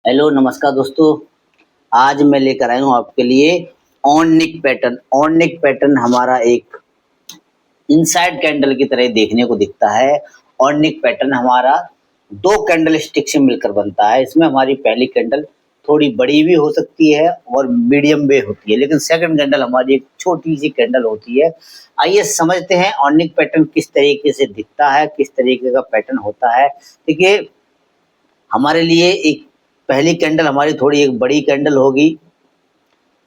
Hello नमस्कार दोस्तों। आज मैं लेकर आया हूँ आपके लिए ऑन निक पैटर्न। ऑन निक पैटर्न हमारा एक इनसाइड कैंडल की तरह देखने को दिखता है। ऑन निक पैटर्न हमारा दो कैंडल स्टिक से मिलकर बनता है। इसमें हमारी पहली कैंडल थोड़ी बड़ी भी हो सकती है और मीडियम भी होती है, लेकिन सेकंड कैंडल हमारी एक छोटी सी कैंडल होती है। आइए समझते हैं ऑन निक पैटर्न किस तरीके से दिखता है, किस तरीके का पैटर्न होता है। देखिए, हमारे लिए एक पहली कैंडल हमारी थोड़ी एक बड़ी कैंडल होगी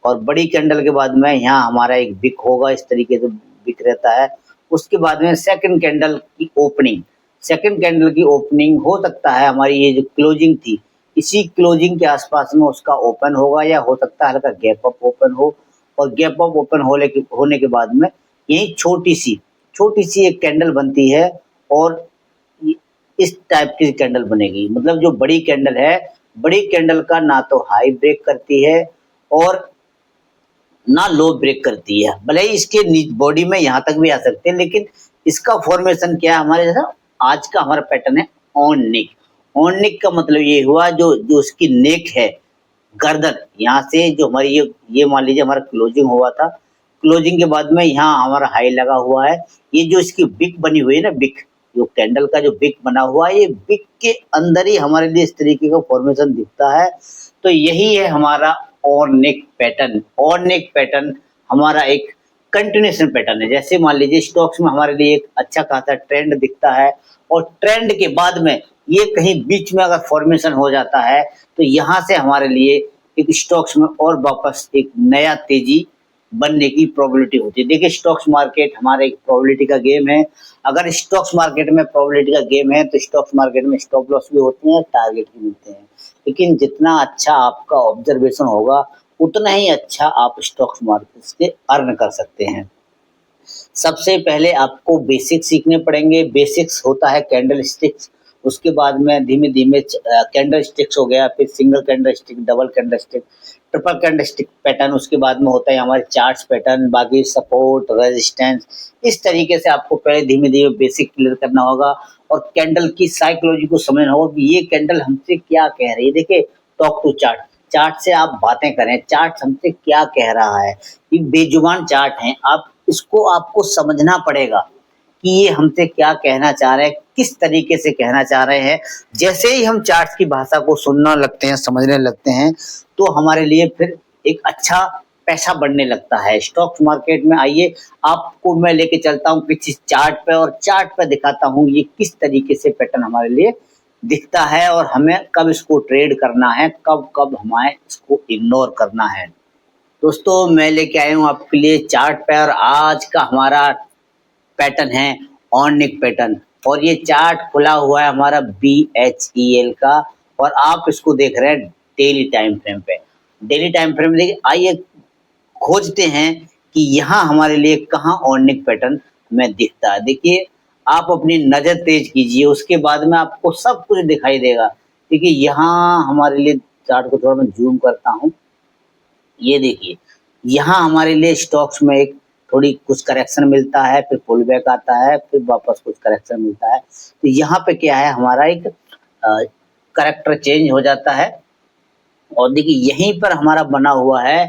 और बड़ी कैंडल के बाद में यहाँ हमारा एक विक होगा, इस तरीके से विक रहता है। उसके बाद में सेकंड कैंडल की ओपनिंग, सेकंड कैंडल की ओपनिंग हो सकता है हमारी ये जो क्लोजिंग थी, इसी क्लोजिंग के आसपास में उसका ओपन होगा, या हो सकता है हल्का गैप अप ओपन हो। और गैप अप ओपन होने के बाद में यही छोटी सी एक कैंडल बनती है और इस टाइप की कैंडल बनेगी। मतलब जो बड़ी कैंडल है, बड़ी कैंडल का ना तो हाई ब्रेक करती है और ना लो ब्रेक करती है। भले ही इसके बॉडी में यहाँ तक भी आ सकते हैं, लेकिन इसका फॉर्मेशन क्या है हमारे जैसा। आज का हमारा पैटर्न है ऑन निक। ऑन निक का मतलब ये हुआ जो जो उसकी नेक है, गर्दन यहाँ से जो हमारी ये मान लीजिए हमारा क्लोजिंग हुआ था। क्लोजिंग के बाद में यहाँ हमारा हाई लगा हुआ है। ये जो इसकी बिक बनी हुई है ना, बिक जो कैंडल का जो बिक बना हुआ है, ये बिक के अंदर ही हमारे लिए इस तरीके का फॉर्मेशन दिखता है। तो यही है हमारा on neck pattern. On neck pattern हमारा एक कंटिन्यूएशन पैटर्न है। जैसे मान लीजिए स्टॉक्स में हमारे लिए एक अच्छा खासा ट्रेंड दिखता है और ट्रेंड के बाद में ये कहीं बीच में अगर फॉर्मेशन हो जाता है तो यहाँ से हमारे लिए एक स्टॉक्स में और वापस एक नया तेजी बनने की प्रोबेबिलिटी होती है। देखिए, स्टॉक्स मार्केट हमारा एक प्रोबेबिलिटी का गेम है। अगर स्टॉक्स मार्केट में प्रोबेबिलिटी का गेम है तो स्टॉक्स मार्केट में स्टॉप लॉस भी होते हैं, टारगेट भी मिलते हैं। लेकिन जितना अच्छा आपका ऑब्जर्वेशन होगा उतना ही अच्छा आप स्टॉक्स मार्केट से अर्न कर सकते हैं। सबसे पहले आपको बेसिक सीखने पड़ेंगे। बेसिक्स होता है कैंडल स्टिक्स, उसके बाद में धीमे धीमे कैंडल स्टिक्स हो गया, फिर single candle stick, double candle stick, triple candle stick pattern. उसके बाद में होता है हमारे चार्ट्स पैटर्न, बाकी सपोर्ट, रेजिस्टेंस। इस तरीके से आपको पहले धीमे धीमे बेसिक क्लियर करना होगा और कैंडल की साइकोलॉजी को समझना होगा कि ये कैंडल हमसे क्या कह रही है। देखिए, टॉक टू चार्ट, चार्ट से आप बातें करें, चार्ट हमसे क्या कह रहा है। ये बेजुबान चार्ट हैं, आप इसको आपको समझना पड़ेगा कि ये हमसे क्या कहना चाह रहे हैं, किस तरीके से कहना चाह रहे हैं। जैसे ही हम चार्ट की भाषा को सुनना लगते हैं, समझने लगते हैं, तो हमारे लिए फिर एक अच्छा पैसा बढ़ने लगता है। स्टॉक मार्केट में आइए, आपको मैं लेके चलता हूँ किसी चार्ट पे और चार्ट पे दिखाता हूँ ये किस तरीके से पैटर्न हमारे लिए दिखता है और हमें कब इसको ट्रेड करना है, कब कब हमें इसको इग्नोर करना है। दोस्तों, मैं लेके आया हूँ आपके लिए चार्ट पे और आज का हमारा पैटर्न है ऑन निक पैटर्न। और ये चार्ट खुला हुआ है हमारा BHEL का और आप इसको देख रहे हैं डेली टाइम फ्रेम पे। डेली टाइम फ्रेम में देखिए, आइए खोजते हैं कि यहाँ हमारे लिए कहाँ ऑन निक पैटर्न में दिखता है। देखिए, आप अपनी नज़र तेज कीजिए, उसके बाद में आपको सब कुछ दिखाई देगा। देखिए, यहाँ हमारे लिए चार्ट को थोड़ा मैं जूम करता हूँ। ये देखिए, यहाँ हमारे लिए स्टॉक्स में एक थोड़ी कुछ करेक्शन मिलता है, फिर पुल बैक आता है, फिर वापस कुछ करेक्शन मिलता है। तो यहाँ पे क्या है, हमारा एक करेक्टर चेंज हो जाता है। और देखिए, यहीं पर हमारा बना हुआ है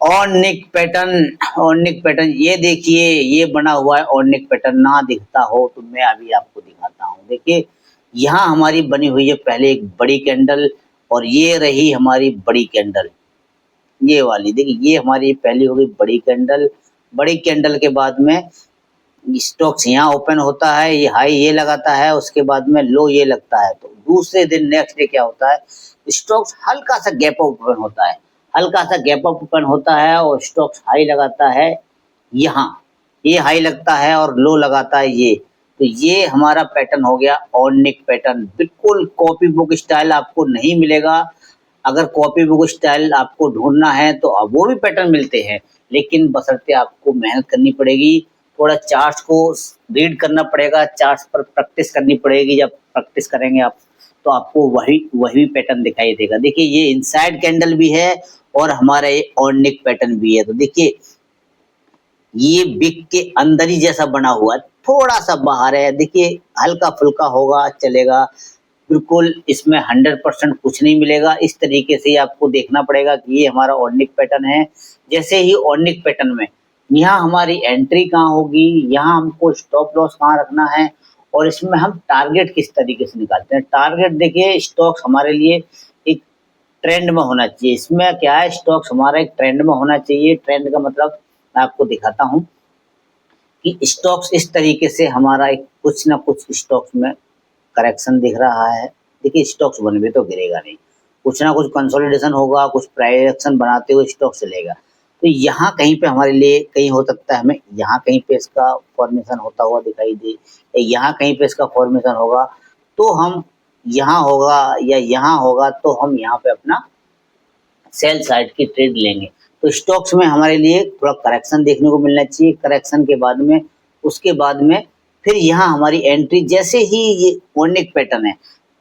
ऑन निक पैटर्न। ऑन निक पैटर्न ये देखिए, ये बना हुआ है ऑन निक पैटर्न। ना दिखता हो तो मैं अभी आपको दिखाता हूँ। देखिए, यहाँ हमारी बनी हुई है पहले एक बड़ी कैंडल और ये रही हमारी बड़ी कैंडल, ये वाली। देखिए, ये हमारी पहली हो गई बड़ी कैंडल। बड़ी कैंडल के बाद में स्टॉक्स यहाँ ओपन होता है, ये हाई ये लगाता है, उसके बाद में लो ये लगता है। तो दूसरे दिन नेक्स्ट डे क्या होता है, स्टॉक्स हल्का सा गैप अप ओपन होता है, हल्का सा गैप अप ओपन होता है और स्टॉक्स हाई लगाता है यहाँ, ये हाई लगता है और लो लगाता है ये। तो ये हमारा पैटर्न हो गया ऑन निक पैटर्न। बिल्कुल कॉपी बुक स्टाइल आपको नहीं मिलेगा। अगर कॉपी बुक स्टाइल आपको ढूंढना है तो अब वो भी पैटर्न मिलते हैं, लेकिन बशर्ते आपको मेहनत करनी पड़ेगी, थोड़ा चार्ट्स को रीड करना पड़ेगा, चार्ट्स पर प्रैक्टिस करनी पड़ेगी। जब प्रैक्टिस करेंगे आप तो आपको वही वही पैटर्न दिखाई देगा। देखिए, ये इनसाइड कैंडल भी है और हमारा ये ऑन निक पैटर्न भी है। तो देखिए, ये बिग के अंदर ही जैसा बना हुआ है, थोड़ा सा बाहर है। देखिए, हल्का फुल्का होगा चलेगा, बिल्कुल इसमें 100% कुछ नहीं मिलेगा। इस तरीके से ही आपको देखना पड़ेगा कि ये हमारा ऑर्निक पैटर्न है। जैसे ही ऑर्निक पैटर्न में यहाँ हमारी एंट्री कहाँ होगी, यहाँ हमको स्टॉप लॉस कहाँ रखना है और इसमें हम टारगेट किस तरीके से निकालते हैं। टारगेट देखिए, स्टॉक्स हमारे लिए एक ट्रेंड में होना चाहिए। इसमें क्या है, स्टॉक्स हमारा एक ट्रेंड में होना चाहिए। ट्रेंड का मतलब मैं आपको दिखाता हूँ कि स्टॉक्स इस तरीके से हमारा एक कुछ ना कुछ स्टॉक्स में करेक्शन दिख रहा है। देखिए स्टॉक्स बन भी तो गिरेगा नहीं, कुछ ना कुछ कंसोलिडेशन होगा, कुछ प्राइस एक्शन बनाते हुए स्टॉक चलेगा। तो यहाँ कहीं पे हमारे लिए कहीं हो सकता है, हमें यहाँ कहीं पे इसका फॉर्मेशन होता हुआ दिखाई दे, या यहाँ कहीं पे इसका फॉर्मेशन होगा, तो हम यहाँ होगा या यहाँ होगा तो हम यहाँ पे अपना सेल साइड की ट्रेड लेंगे। तो स्टॉक्स में हमारे लिए थोड़ा करेक्शन देखने को मिलना चाहिए। करेक्शन के बाद में उसके बाद में फिर यहाँ हमारी एंट्री, जैसे ही ये ऑर्निक पैटर्न है,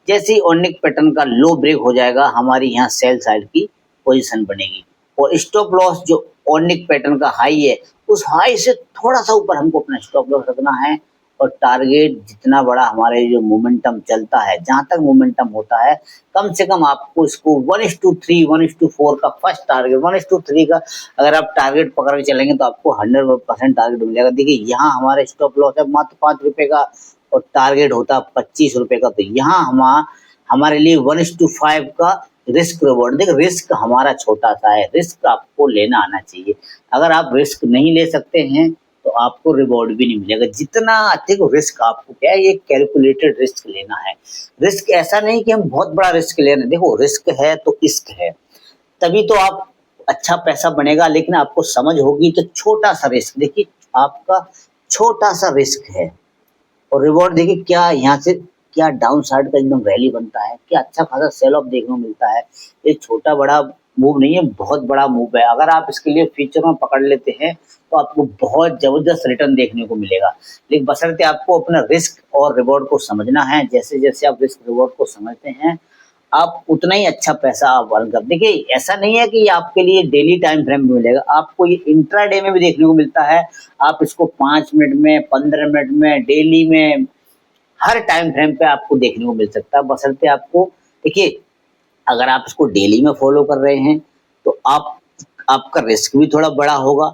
जैसे ही ऑर्निक पैटर्न का लो ब्रेक हो जाएगा, हमारी यहाँ सेल साइड की पोजीशन बनेगी और स्टॉप लॉस जो ऑर्निक पैटर्न का हाई है, उस हाई से थोड़ा सा ऊपर हमको अपना स्टॉप लॉस रखना है और टारगेट जितना बड़ा हमारे जो मोमेंटम चलता है, जहाँ तक मोमेंटम होता है, कम से कम आपको इसको 1:3, 1:4 का फर्स्ट टारगेट, 1:3 का अगर आप टारगेट पकड़ के चलेंगे तो आपको 100% टारगेट मिलेगा। देखिए यहाँ हमारे स्टॉप लॉस है मात्र 5 रुपए का और टारगेट होता है 25 रुपए का। तो यहाँ हमारे लिए 1:5 का रिस्क रिवॉर्ड। देखिए रिस्क हमारा छोटा सा है, रिस्क आपको लेना आना चाहिए। अगर आप रिस्क नहीं ले सकते हैं तो आपको रिवॉर्ड भी नहीं मिलेगा। जितना अधिक रिस्क आपको क्या है, ये कैलकुलेटेड रिस्क लेना है। रिस्क ऐसा नहीं कि हम बहुत बड़ा रिस्क ले रहे हैं। देखो रिस्क है तो इश्क है, तभी तो आप अच्छा पैसा बनेगा। लेकिन आपको समझ होगी तो छोटा सा रिस्क, देखिए आपका छोटा सा रिस्क है और रिवॉर्ड देखिए क्या यहाँ से क्या डाउन साइड का एकदम रैली बनता है, क्या अच्छा खासा सेल ऑफ देखने को मिलता है। ये छोटा बड़ा मूव नहीं है, बहुत बड़ा मूव है। अगर आप इसके लिए फ्यूचर में पकड़ लेते हैं तो आपको बहुत जबरदस्त रिटर्न देखने को मिलेगा। लेकिन बशर्ते आपको अपना रिस्क और रिवॉर्ड को समझना है। जैसे जैसे आप रिस्क रिवॉर्ड को समझते हैं, आप उतना ही अच्छा पैसा आप अर्न कर। देखिए ऐसा नहीं है कि ये आपके लिए डेली टाइम फ्रेम में मिलेगा, आपको ये इंट्राडे में भी देखने को मिलता है। आप इसको 5 मिनट में, 15 मिनट में, डेली में, हर टाइम फ्रेम पे आपको देखने को मिल सकता है। बशर्ते आपको देखिए, अगर आप इसको डेली में फॉलो कर रहे हैं तो आपका रिस्क भी थोड़ा बड़ा होगा,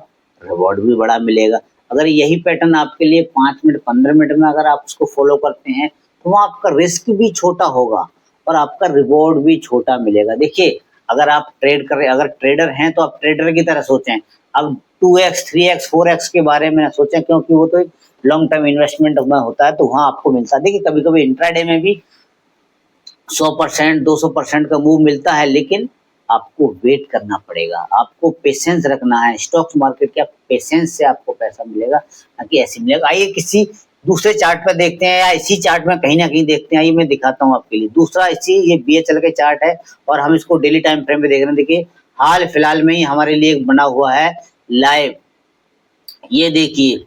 रिवॉर्ड भी बड़ा मिलेगा। अगर यही पैटर्न आपके लिए 5 मिनट, 15 मिनट में अगर आप उसको फॉलो करते हैं तो वहाँ आपका रिस्क भी छोटा होगा और आपका रिवॉर्ड भी छोटा मिलेगा। देखिए अगर आप ट्रेड कर रहे, अगर ट्रेडर हैं तो आप ट्रेडर की तरह सोचें। अब 2x, 3x, 4x के बारे में ना सोचें, क्योंकि वो तो एक लॉन्ग टर्म इन्वेस्टमेंट में होता है, तो वहाँ आपको मिलता है। देखिए कभी कभी इंट्राडे में भी 100%, 200% का मूव मिलता है, लेकिन आपको वेट करना पड़ेगा, आपको पेशेंस रखना है। स्टॉक मार्केट के पेशेंस से आपको पैसा मिलेगा, ना कि ऐसे मिलेगा। आइए किसी दूसरे चार्ट पर देखते हैं, या इसी चार्ट में कहीं ना कहीं देखते हैं। आइए मैं दिखाता हूँ आपके लिए दूसरा, इसी ये BHL का चार्ट है और हम इसको डेली टाइम फ्रेम पे देख रहे हैं। देखिए हाल फिलहाल में ही हमारे लिए एक बना हुआ है लाइव, ये देखिए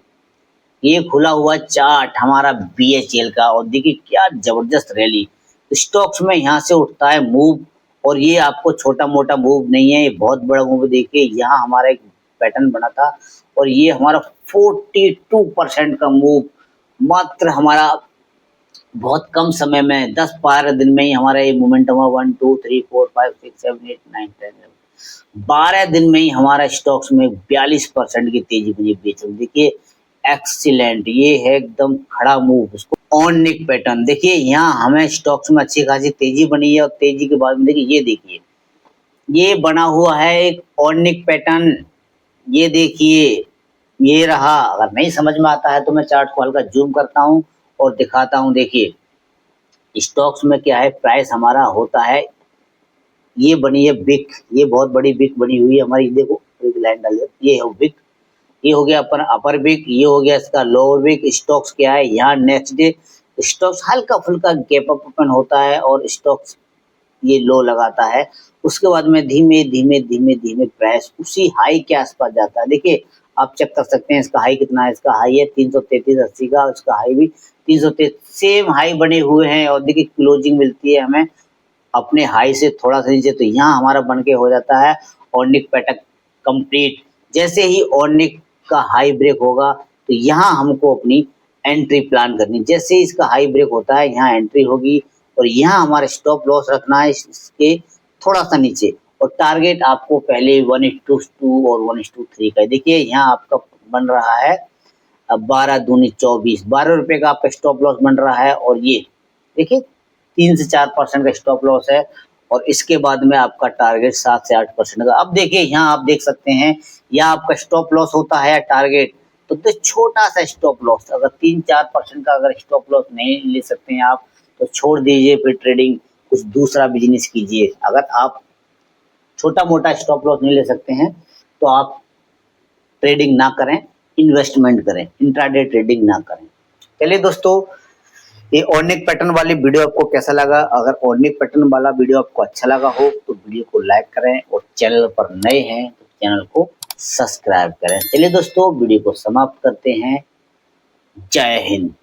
ये खुला हुआ चार्ट हमारा BHL का, और देखिए क्या जबरदस्त रैली स्टॉक्स में यहाँ से उठता है मूव। और ये आपको छोटा मोटा मूव नहीं है, ये बहुत बड़ा मूव। देखिए यहाँ हमारा एक पैटर्न बना था और ये हमारा 42% का मूव मात्र हमारा बहुत कम समय में 10-12 दिन में ही हमारा ये मोमेंटम हुआ। 1 2 3 4 5 6 7 8 9 10 12 दिन में ही हमारा स्टॉक्स में 42% की तेजी बनी बेचल। देखिए एक्सीलेंट, ये है एकदम खड़ा मूव। इसको ऑन निक पैटर्न देखिए, यहाँ हमें स्टॉक्स में अच्छी खासी तेजी बनी है और तेजी के बाद में देखिए ये देखिए ये बना हुआ है एक ऑन निक पैटर्न। ये देखिए ये रहा। अगर नहीं समझ में आता है तो मैं चार्ट को हल्का जूम करता हूँ और दिखाता हूँ। देखिए स्टॉक्स में क्या है, प्राइस हमारा होता है, ये बनी है विक, ये बहुत बड़ी विक बनी हुई है हमारी। देखो एक लाइन डाल दो, ये है विक, ये हो गया अपर विक, ये हो गया इसका लोअर विक। स्टॉक्स क्या है, यहाँ नेक्स्ट डे स्टॉक्स हल्का फुल्का गैप अप ओपन होता है और स्टॉक्स ये लो लगाता है। उसके बाद में धीमे धीमे धीमे धीमे प्राइस उसी हाई के आसपास जाता है। देखिए आप चेक कर सकते हैं इसका हाई कितना है, इसका हाई है 333.80 का, इसका हाई भी 333, सेम हाई बने हुए हैं। और देखिए क्लोजिंग मिलती है हमें अपने हाई से थोड़ा सा नीचे, तो यहाँ हमारा बन के हो जाता है ऑर्निक पैटर्न कंप्लीट। जैसे ही ऑर्निक का हाई ब्रेक होगा तो यहाँ हमको अपनी एंट्री प्लान करनी। जैसे ही इसका हाई ब्रेक होता है यहाँ एंट्री होगी और यहाँ हमारा स्टॉप लॉस रखना है इसके थोड़ा सा नीचे, और टारगेट आपको पहले 1:2 और 1:3 का। देखिए यहाँ आपका बन रहा है अब 12 दूनी 24, 12 रुपए का आपका स्टॉप लॉस बन रहा है। और ये देखिए 3 से 4% का स्टॉप लॉस है, और इसके बाद में आपका टारगेट 7 से 8% का। अब देखिए यहाँ आप देख सकते हैं, यहाँ आपका स्टॉप लॉस होता है टारगेट, तो छोटा सा स्टॉप लॉस, अगर 3-4% का अगर स्टॉप लॉस नहीं ले सकते हैं आप, तो छोड़ दीजिए, फिर ट्रेडिंग कुछ दूसरा बिजनेस कीजिए। अगर आप छोटा मोटा स्टॉप लॉस नहीं ले सकते हैं तो आप ट्रेडिंग ना करें, इन्वेस्टमेंट करें, इंट्राडे ट्रेडिंग ना करें। चलिए दोस्तों, ये ऑर्निक पैटर्न वाली वीडियो आपको कैसा लगा? अगर ऑर्निक पैटर्न वाला वीडियो आपको अच्छा लगा हो तो वीडियो को लाइक करें, और चैनल पर नए हैं तो चैनल को सब्सक्राइब करें। चलिए दोस्तों, वीडियो को समाप्त करते हैं। जय हिंद।